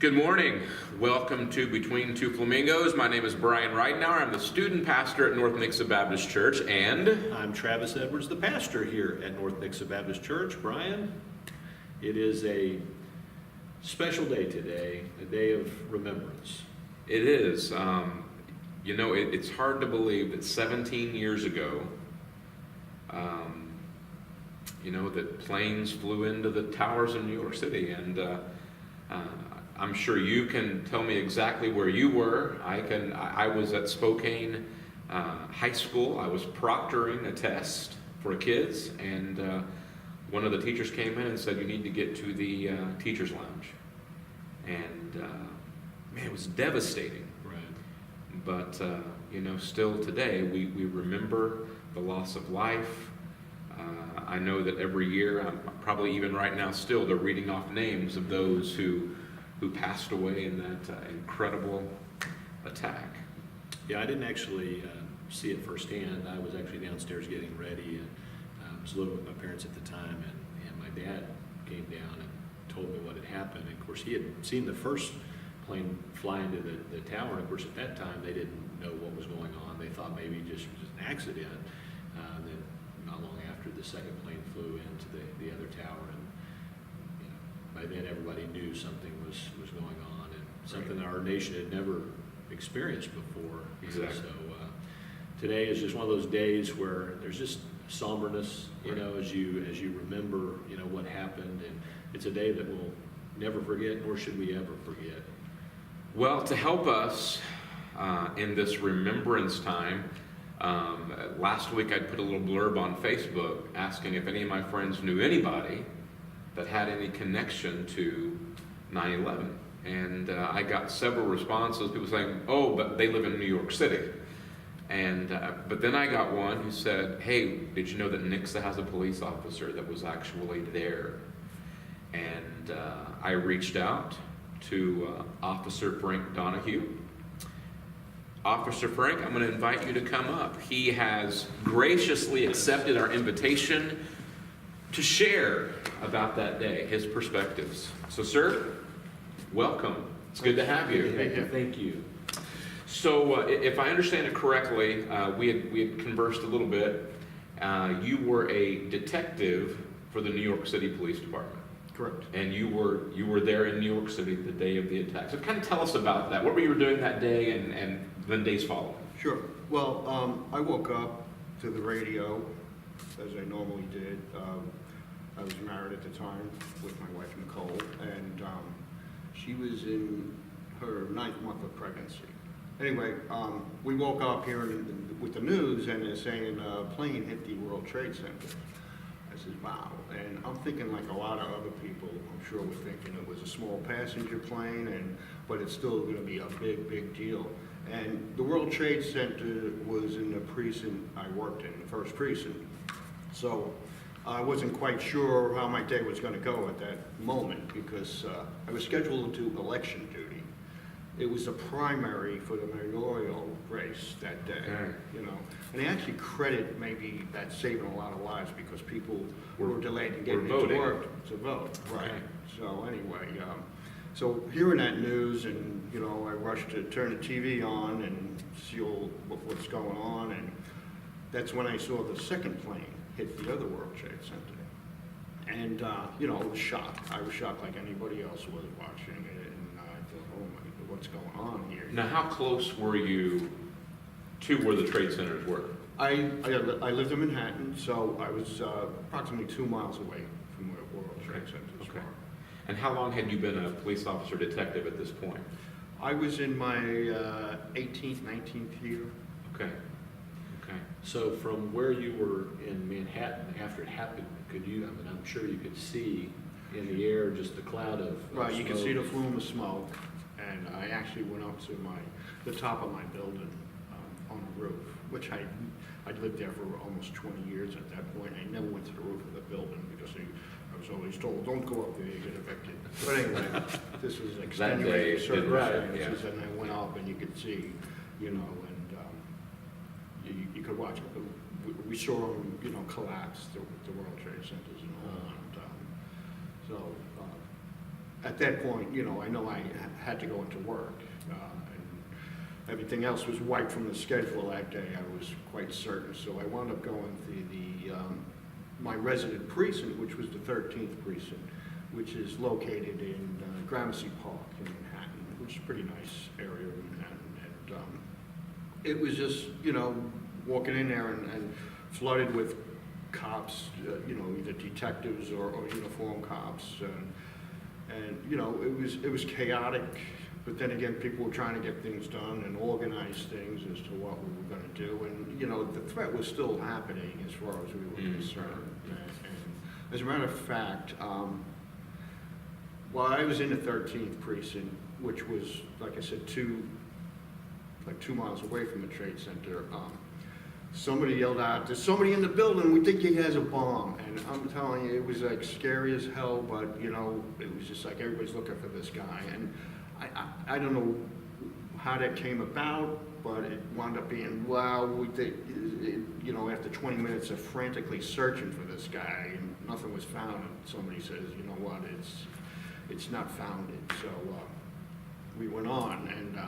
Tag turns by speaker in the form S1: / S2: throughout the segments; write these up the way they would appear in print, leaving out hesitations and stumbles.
S1: Good morning. Welcome to Between Two Flamingos. My name is Brian Ridenauer. I'm the student pastor at North Nixa Baptist Church, and
S2: I'm Travis Edwards, the pastor here at North Nixa Baptist Church. Brian, it is a special day today, a day of remembrance.
S1: it is. It's hard to believe that 17 years ago, that planes flew into the towers in New York City, and I'm sure you can tell me exactly where you were. I was at Spokane High School. I was proctoring a test for kids, and one of the teachers came in and said, "You need to get to the teacher's lounge." And man, it was devastating.
S2: Right.
S1: But still today we remember the loss of life. I know that every year, probably even right now still, they're reading off names of those who passed away in that incredible attack.
S2: Yeah, I didn't actually see it firsthand. I was actually downstairs getting ready, and I was living with my parents at the time, and my dad came down and told me what had happened. And of course, he had seen the first plane fly into the tower, and of course, at that time, they didn't know what was going on. They thought maybe it just was an accident. Then not long after, the second plane flew into the other tower, and by then everybody knew something was going on, and something that our nation had never experienced before.
S1: Exactly.
S2: So today is just one of those days where there's just somberness, as you remember, what happened, and it's a day that we'll never forget, nor should we ever forget.
S1: Well, to help us in this remembrance time, last week I put a little blurb on Facebook asking if any of my friends knew anybody that had any connection to 9/11. And I got several responses, people saying, "Oh, but they live in New York City." And but then I got one who said, "Hey, did you know that Nixa has a police officer that was actually there?" And I reached out to Officer Frank Donohue. Officer Frank, I'm going to invite you to come up. He has graciously accepted our invitation to share about that day, his perspectives. So, sir, welcome. It's good to have you.
S2: Thank you.
S1: So, if I understand it correctly, we had conversed a little bit. You were a detective for the New York City Police Department.
S2: Correct.
S1: And you were there in New York City the day of the attack. So kind of tell us about that. What were you doing that day and the days following?
S3: Sure. Well, I woke up to the radio, as I normally did. I was married at the time with my wife, Nicole, and she was in her 9th month of pregnancy. Anyway, we woke up hearing with the news, and they're saying a plane hit the World Trade Center. I said, wow. And I'm thinking, like a lot of other people, I'm sure were thinking it was a small passenger plane, but it's still going to be a big, big deal. And the World Trade Center was in the precinct I worked in, the first precinct. So I wasn't quite sure how my day was going to go at that moment, because I was scheduled to do election duty. It was a primary for the mayoral race that day,
S1: Okay.
S3: And they actually credit maybe that saving a lot of lives because people were delayed in getting
S1: voting.
S3: into work to vote. Right.
S1: Okay.
S3: So anyway, so hearing that news, and I rushed to turn the TV on and see what's going on, and that's when I saw the second plane hit the other World Trade Center. And I was shocked. I was shocked like anybody else was watching it, and I thought, oh my God, what's going on here?
S1: Now, how close were you to where the trade centers were?
S3: I lived in Manhattan, so I was approximately 2 miles away from where World Trade Centers were.
S1: And how long had you been a police officer detective at this point?
S3: I was in my 18th, 19th year.
S1: Okay.
S2: So from where you were in Manhattan after it happened, I'm sure you could see in the air just the cloud of
S3: Right, you
S2: smoke.
S3: can see the flume of smoke, and I actually went up to the top of my building on the roof, which I'd lived there for almost 20 years at that point. I never went to the roof of the building because I was always told, don't go up there, you get evicted. But anyway, this was extenuating circumstances, and I went up and you could see, and you could watch it. We saw them, collapse the World Trade Centers and all. And, so at that point, you know I had to go into work. And everything else was wiped from the schedule that day, I was quite certain. So I wound up going to my resident precinct, which was the 13th precinct, which is located in Gramercy Park in Manhattan, which is a pretty nice area in Manhattan. And it was just, you know, walking in there and flooded with cops, you know, either detectives or uniform cops. And you know, it was chaotic, but then again, people were trying to get things done and organize things as to what we were going to do. And, you know, the threat was still happening as far as we were concerned. And as a matter of fact, while I was in the 13th precinct, which was, like I said, 2 miles away from the Trade Center, somebody yelled out, "There's somebody in the building, we think he has a bomb." And I'm telling you, it was like scary as hell, but you know, it was just like everybody's looking for this guy. And I don't know how that came about, but it wound up being, well, you know, after 20 minutes of frantically searching for this guy and nothing was found, and somebody says, you know what, it's not founded. So we went on, and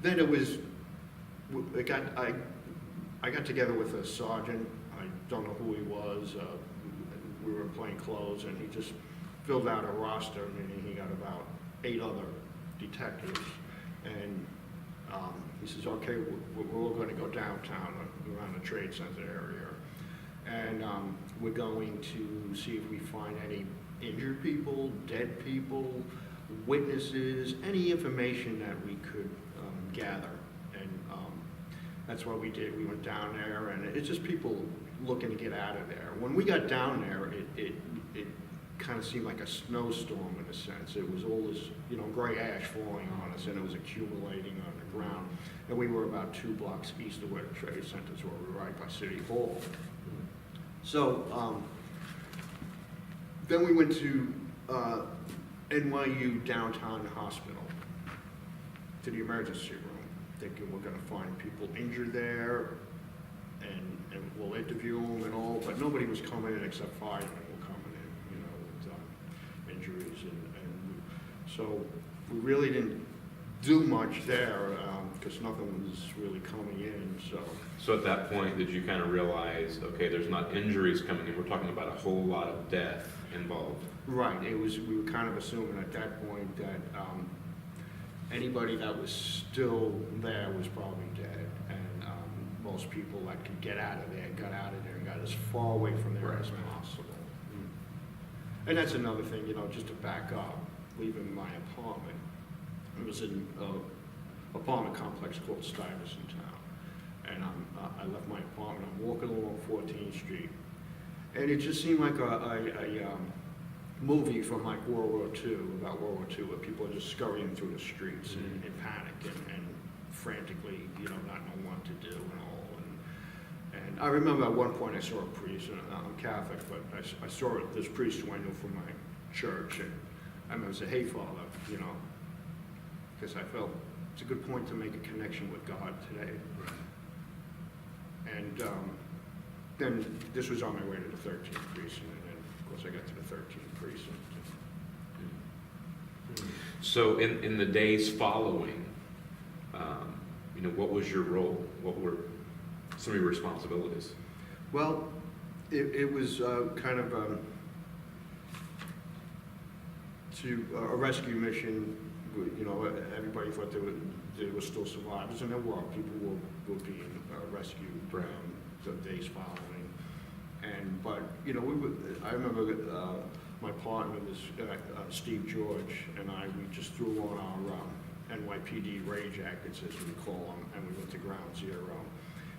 S3: then it was, I got together with a sergeant. I don't know who he was. We were in plain clothes, and he just filled out a roster, and he got about 8 other detectives. And he says, okay, we're all going to go downtown around the Trade Center area, and we're going to see if we find any injured people, dead people, witnesses, any information that we could gather. And that's what we did. We went down there, and it's just people looking to get out of there. When we got down there, it kind of seemed like a snowstorm in a sense. It was all this, you know, gray ash falling on us, and it was accumulating on the ground. And we were about 2 blocks east of where the Trade Centers were. We were right by City Hall. So then we went to NYU Downtown Hospital, to the emergency room, thinking we're going to find people injured there, and we'll interview them and all, but nobody was coming in except firemen were coming in, you know, with injuries, and so we really didn't do much there because nothing was really coming in.
S1: So at that point, did you kind of realize, okay, there's not injuries coming in, we're talking about a whole lot of death involved?
S3: Right. We were kind of assuming at that point that anybody that was still there was probably dead, and most people that could get out of there got out of there and got as far away from there as possible. And that's another thing, you know, just to back up, leaving my apartment. It was in an apartment complex called Stuyvesant Town, and I left my apartment. I'm walking along 14th Street, and it just seemed like a movie from like World War II, about World War II, where people are just scurrying through the streets in panic and frantically, you know, not knowing what to do and all. And I remember at one point I saw a priest, and I'm Catholic, but I saw this priest who I knew from my church, and I remember saying, "Hey, Father," you know, because I felt it's a good point to make a connection with God today. And then this was on my way to the 13th precinct, and then of course I got to the 13th precinct.
S1: So in the days following, you know, what was your role? What were some of your responsibilities?
S3: Well, it was kind of a rescue mission. You know, everybody thought there were still survivors, and there were. People were being rescued the days following. But you know, I remember my partner was Steve George, and we just threw on our NYPD rain jackets, as we call them, and we went to Ground Zero.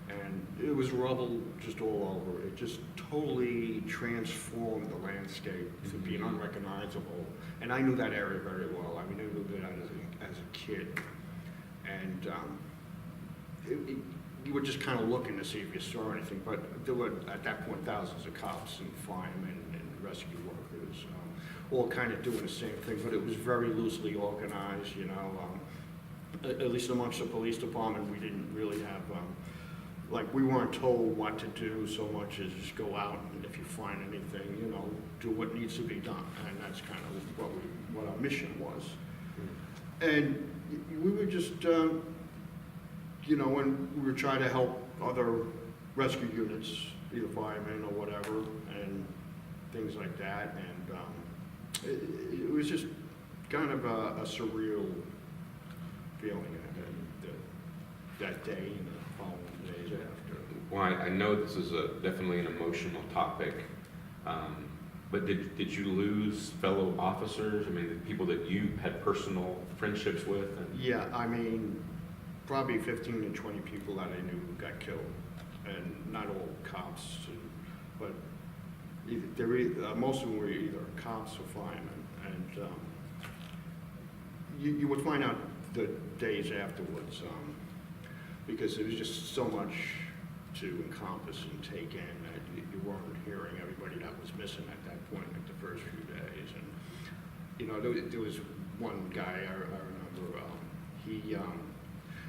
S3: And it was rubble just all over. It just totally transformed the landscape to being unrecognizable. And I knew that area very well. I mean, I knew that as a kid. And you were just kind of looking to see if you saw anything. But there were, at that point, thousands of cops and firemen and rescue workers, all kind of doing the same thing. But it was very loosely organized, you know. At least amongst the police department, we didn't really have like, we weren't told what to do so much as just go out, and if you find anything, you know, do what needs to be done. And that's kind of what our mission was. And we were just, you know, when we were trying to help other rescue units, either firemen or whatever, and things like that. And it was just kind of a surreal feeling that day and the following days after.
S1: Well, I know this is definitely an emotional topic, but did you lose fellow officers? I mean, the people that you had personal friendships with?
S3: Yeah, I mean, probably 15 to 20 people that I knew got killed, and not all cops, but most of them were either cops or firemen, and you would find out the days afterwards, because it was just so much to encompass and take in that you weren't hearing everybody that was missing at that point, like the first few days. And you know, there was one guy I remember.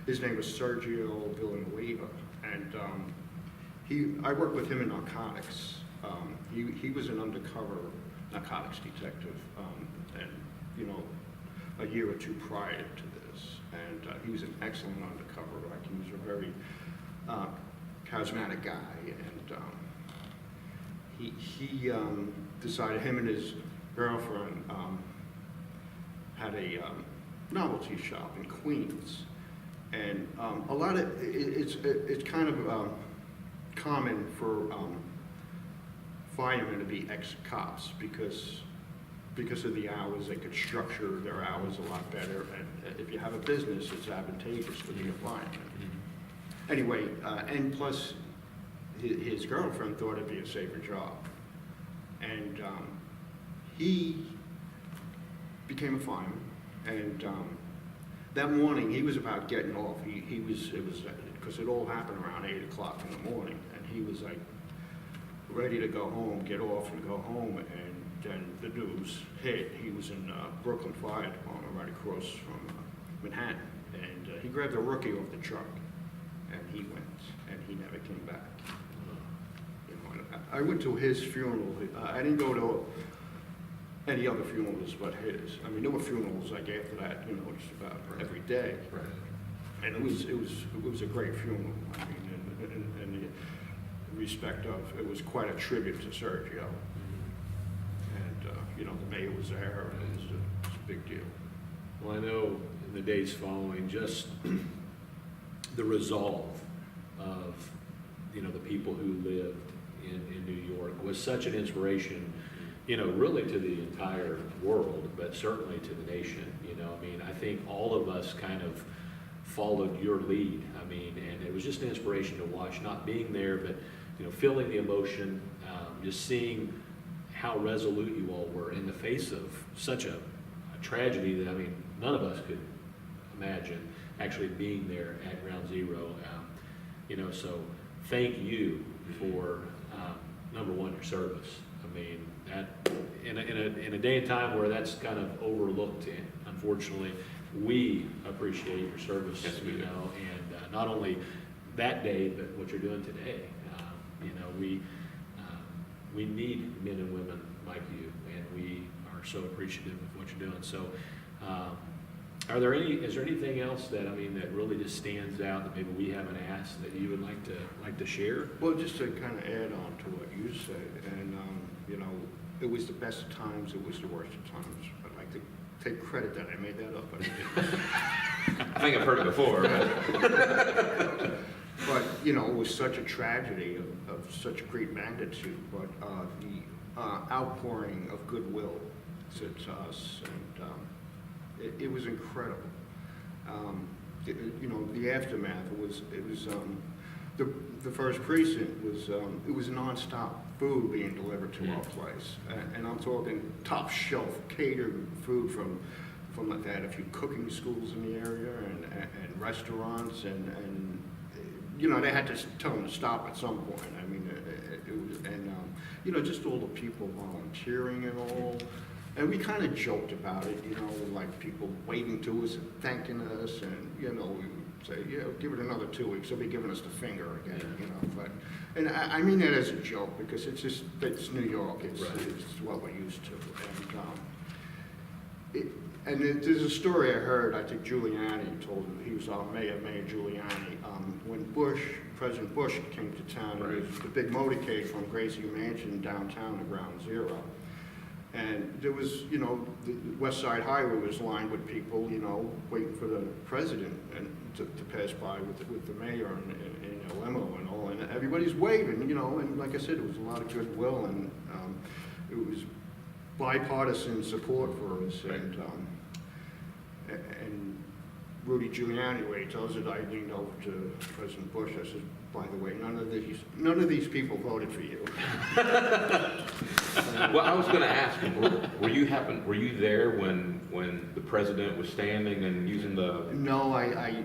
S3: His name was Sergio Villanueva, and I worked with him in narcotics. He was an undercover narcotics detective, and you know, a year or two prior to this, and he was an excellent undercover. Like, he was a very charismatic guy, and he decided, him and his girlfriend had a novelty shop in Queens, and a lot of it's kind of common for firemen to be ex-cops because of the hours. They could structure their hours a lot better, and if you have a business, it's advantageous to be a fireman. Anyway, and plus, his girlfriend thought it'd be a safer job, and he became a fireman. And that morning, he was about getting off. It was because it all happened around 8 o'clock in the morning, and he was like ready to go home, get off and go home, and then the news hit. He was in Brooklyn Fire Department, right across from Manhattan, and he grabbed a rookie off the truck, and he went, and he never came back. You know, I went to his funeral. I didn't go to any other funerals but his. I mean, there were funerals like after that, you know, just about every day.
S1: Right.
S3: And it was a great funeral. I mean, in the respect of, it was quite a tribute to Sergio. And you know, the mayor was there, and it was a big deal.
S2: Well, I know in the days following, just the resolve of, you know, the people who lived in New York was such an inspiration, you know, really to the entire world, but certainly to the nation. You know, I mean, I think all of us kind of followed your lead. I mean, and it was just an inspiration to watch, not being there, but, you know, feeling the emotion, just seeing how resolute you all were in the face of such a tragedy that, I mean, none of us could imagine actually being there at ground zero. You know, so thank you for, number one, your service. I mean, that in a day and time where that's kind of overlooked, unfortunately, we appreciate your service.
S1: Yes, we
S2: you
S1: do.
S2: know, and not only that day, but what you're doing today. You know, we need men and women like you, and we are so appreciative of what you're doing. So, is there anything else that, I mean, that really just stands out that maybe we haven't asked that you would like to share?
S3: Well, just to kind of add on to what you said, and you know, it was the best of times, it was the worst of times. I'd like to take credit that I made that up, but I didn't.
S1: I think I've heard it before.
S3: But, you know, it was such a tragedy of such great magnitude, but the outpouring of goodwill to us, and it was incredible. You know, the aftermath, it was the first precinct was, it was nonstop food being delivered to our place. And I'm talking top shelf catered food from like that, a few cooking schools in the area, and restaurants, and you know, they had to tell them to stop at some point. I mean, it was, and you know, just all the people volunteering and all. And we kind of joked about it, you know, like people waving to us and thanking us, and you know, say, yeah, give it another 2 weeks, they'll be giving us the finger again, you know, but, and I mean that as a joke, because it's just, it's New York, it's what we're used to, and there's a story I heard, I think Giuliani told it, he was our Mayor Giuliani, when President Bush came to town, there was the big motorcade from Gracie Mansion downtown to Ground Zero. And there was, you know, the West Side Highway was lined with people, you know, waiting for the president and to pass by with the mayor in a limo and all, and everybody's waving, you know, and like I said, it was a lot of goodwill, and it was bipartisan support for us, and Rudy Giuliani, the way he tells it, I leaned over to President Bush, I said, by the way, none of these people voted for you.
S1: Well, I was going to ask, were you there when the president was standing and using the?
S3: No, I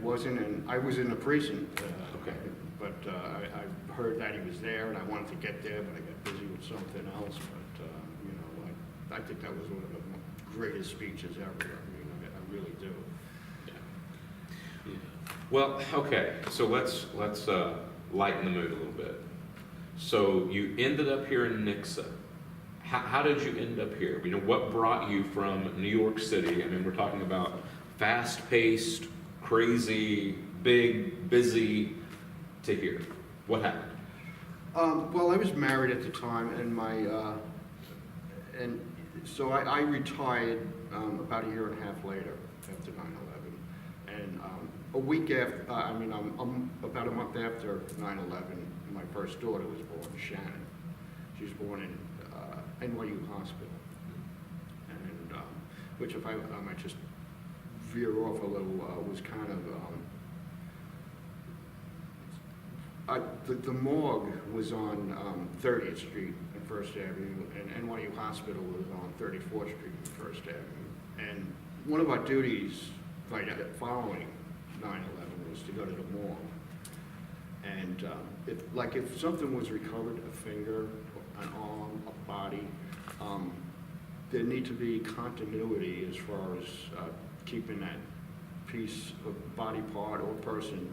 S3: wasn't, and I was in the precinct.
S1: Okay.
S3: But I heard that he was there, and I wanted to get there, but I got busy with something else. But you know, I think that was one of the greatest speeches ever. I mean, I really do.
S1: Yeah. Well, okay. So let's lighten the mood a little bit. So you ended up here in Nixa. How did you end up here? You know, what brought you from New York City? I mean, we're talking about fast-paced, crazy, big, busy, to here. What happened?
S3: Well, I was married at the time, and so I retired about a year and a half later after 9/11, and a week after, about a month after 9/11, my first daughter was born, Shannon. She was born in NYU Hospital, and which, if I might just veer off a little, was kind of the morgue was on 30th Street and First Avenue, and NYU Hospital was on 34th Street and First Avenue. And one of our duties following 9/11 was to go to the morgue. And if something was recovered, a finger, an arm, a body, there need to be continuity as far as keeping that piece of body part or person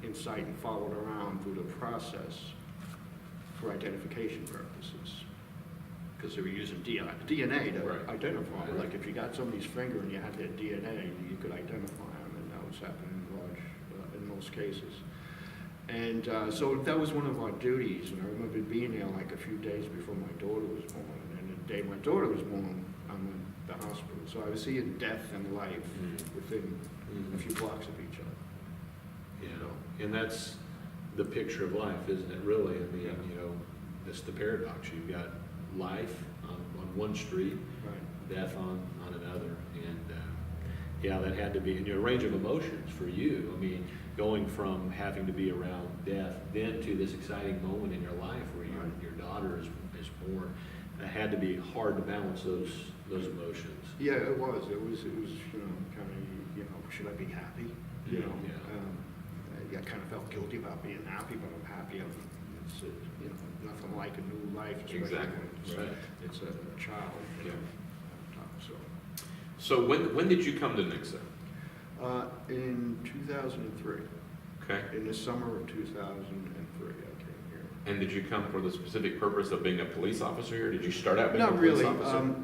S3: in sight and followed around through the process for identification purposes. Because they were using DNA to identify.
S1: Right.
S3: Like if you got somebody's finger and you had their DNA, you could identify them, and that was happening in most cases. And so that was one of our duties, and I remember being there like a few days before my daughter was born, and the day my daughter was born, I'm in the hospital. So I was seeing death and life within a few blocks of each other.
S2: You know, and that's the picture of life, isn't it, really? I mean, you know, that's the paradox. You've got life on one street, death on another, and yeah, that had to be, and your range of emotions for you, I mean, going from having to be around death, then to this exciting moment in your life where your daughter is born, it had to be hard to balance those emotions.
S3: Yeah, it was, you know, kind of, you know, should I be happy? You know, I kind of felt guilty about being happy, but I'm happy. It's, you know, nothing like a new life.
S1: Exactly.
S3: When it's a child.
S1: Yeah.
S3: So
S1: when did you come to Nixa?
S3: In 2003.
S1: Okay.
S3: In the summer of 2003, I came here.
S1: And did you come for the specific purpose of being a police officer here? Did you start out being a
S3: Not
S1: police
S3: really.
S1: officer?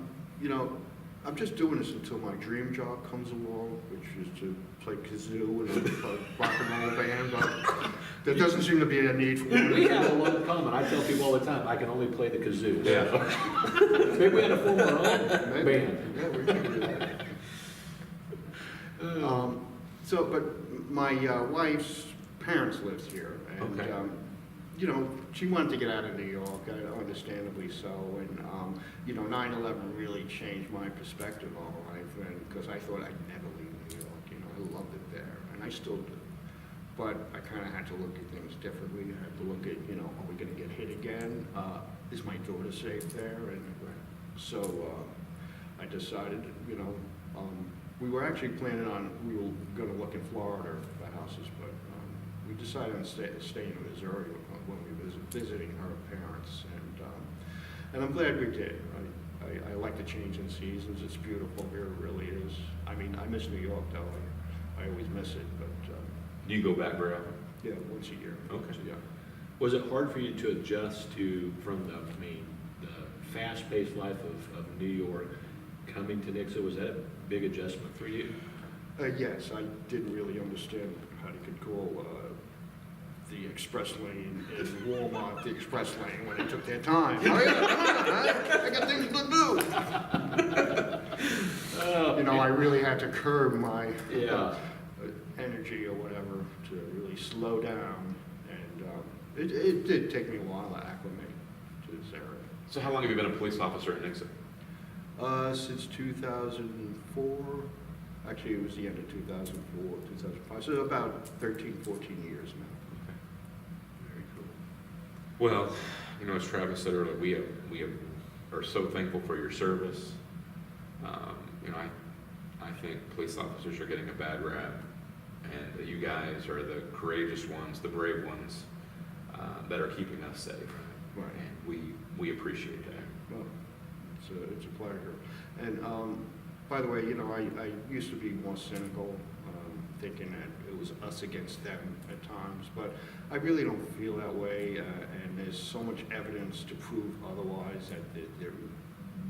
S3: You know, I'm just doing this until my dream job comes along, which is to play kazoo in a rock and roll band, but there doesn't seem to be a need for one.
S2: We have a lot in common. I tell people all the time, I can only play the kazoo.
S1: Yeah.
S2: Maybe we had to form our own band.
S3: Yeah, we can do that. But my wife's parents lived here, and
S1: Okay.
S3: you know, she wanted to get out of New York, understandably so, and you know, 9/11 really changed my perspective on life, and because I thought I'd never leave New York. You know, I loved it there, and I still do. But I kind of had to look at things differently. I had to look at, you know, are we going to get hit again? Is my daughter safe there? And so I decided, you know, we were actually planning on, we were going to look in Florida for houses, but we decided on staying in Missouri when we were visiting her parents, and I'm glad we did. I like the change in seasons. It's beautiful here, it really is. I mean, I miss New York though. I always miss it, but,
S1: Do you go back very often?
S3: yeah, once a year.
S1: Okay.
S3: So, yeah.
S2: Was it hard for you to adjust from the fast-paced life of New York, coming to Nixa? Was that a big adjustment for you?
S3: Yes, I didn't really understand how you could call the express lane in Walmart the express lane when they took their time. Oh yeah, come on, I got things to do. You know, I really had to curb my energy or whatever to really slow down, and it did take me a while to acclimate to this area.
S1: So how long have you been a police officer in Nixa?
S3: Since 2004. Actually, it was the end of 2004, 2005. So about 13, 14 years now.
S1: Okay.
S2: Very cool.
S1: Well, you know, as Travis said earlier, we are so thankful for your service. You know, I think police officers are getting a bad rap, and that you guys are the courageous ones, the brave ones that are keeping us safe.
S3: Right.
S1: And we appreciate that.
S3: Well, it's a pleasure. And by the way, you know, I used to be more cynical, thinking that it was us against them at times, but I really don't feel that way, and there's so much evidence to prove otherwise that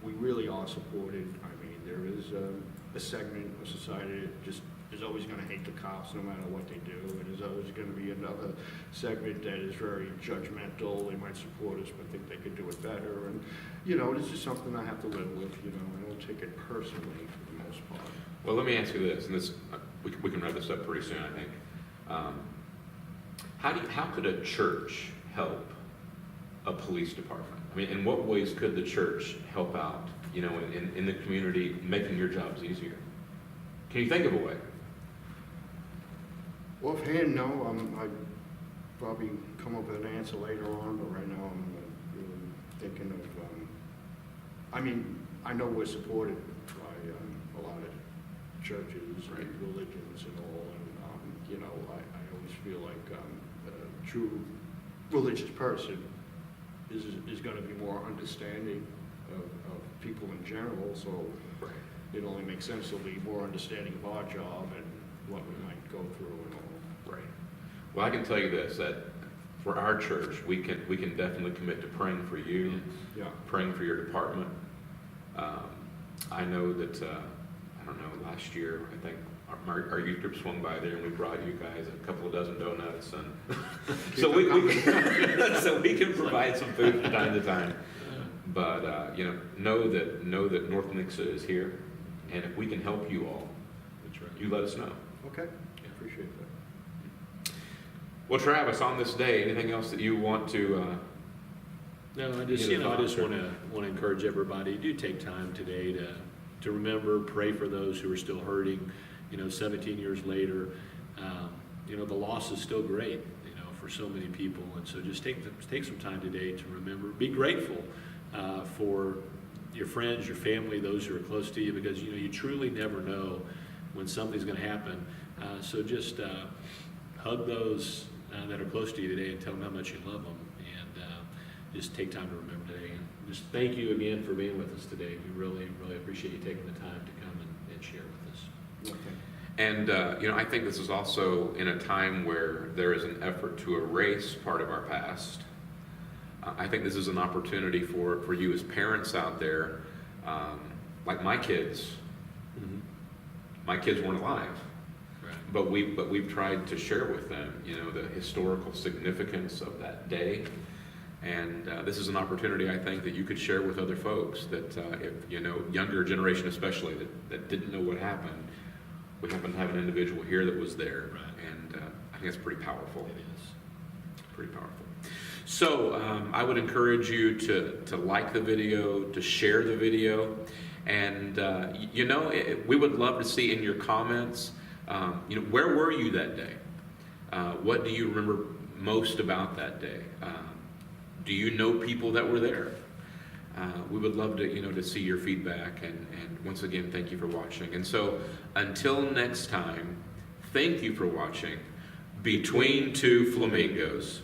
S3: we really are supported. I mean, there is a segment of society that just is always going to hate the cops no matter what they do, and there's always going to be another segment that is very judgmental. They might support us but think they could do it better, and you know, this is something I have to live with. You know, I don't take it personally for the most part.
S1: Well, let me ask you this, and this we can wrap this up pretty soon, I think. How could a church help a police department? I mean, in what ways could the church help out, you know, in the community, making your jobs easier? Can you think of a way?
S3: Offhand, no. I'd probably come up with an answer later on, but right now I'm really thinking of. I mean, I know we're supported by a lot of churches and religions and all, and you know, I always feel like a true religious person is going to be more understanding of people in general. So it only makes sense to be more understanding of our job and what we might go through and all.
S1: Right. Well, I can tell you this, that for our church, we can definitely commit to praying for you, praying for your department. I know that, I don't know, last year, I think our youth group swung by there and we brought you guys a couple of dozen donuts, and so we can provide some food from time to time. But you know that North Nixa is here, and if we can help you all,
S2: That's right.
S1: you let us know.
S3: Okay, appreciate that.
S1: Well, Travis, on this day, anything else that you want to?
S2: No, I just want to encourage everybody. Do take time today to remember, pray for those who are still hurting. You know, 17 years later, you know, the loss is still great. You know, for so many people, and so just take some time today to remember. Be grateful for your friends, your family, those who are close to you, because you know you truly never know when something's going to happen. So just hug those that are close to you today and tell them how much you love them, and just take time to remember today. And just thank you again for being with us today. We really, really appreciate you taking the time to come and share with us.
S3: Okay.
S1: And you know, I think this is also in a time where there is an effort to erase part of our past. I think this is an opportunity for you as parents out there, like my kids.
S2: Mm-hmm.
S1: My kids weren't alive.
S2: Right.
S1: But we've tried to share with them, you know, the historical significance of that day, and this is an opportunity I think that you could share with other folks that if you know, younger generation especially that didn't know what happened, we happen to have an individual here that was there, and I think it's pretty powerful.
S2: It is
S1: pretty powerful. So I would encourage you to like the video, to share the video, and you know, we would love to see in your comments. You know, where were you that day? What do you remember most about that day? Do you know people that were there? We would love to, you know, to see your feedback. And once again, thank you for watching. And so, until next time, thank you for watching Between Two Flamingos.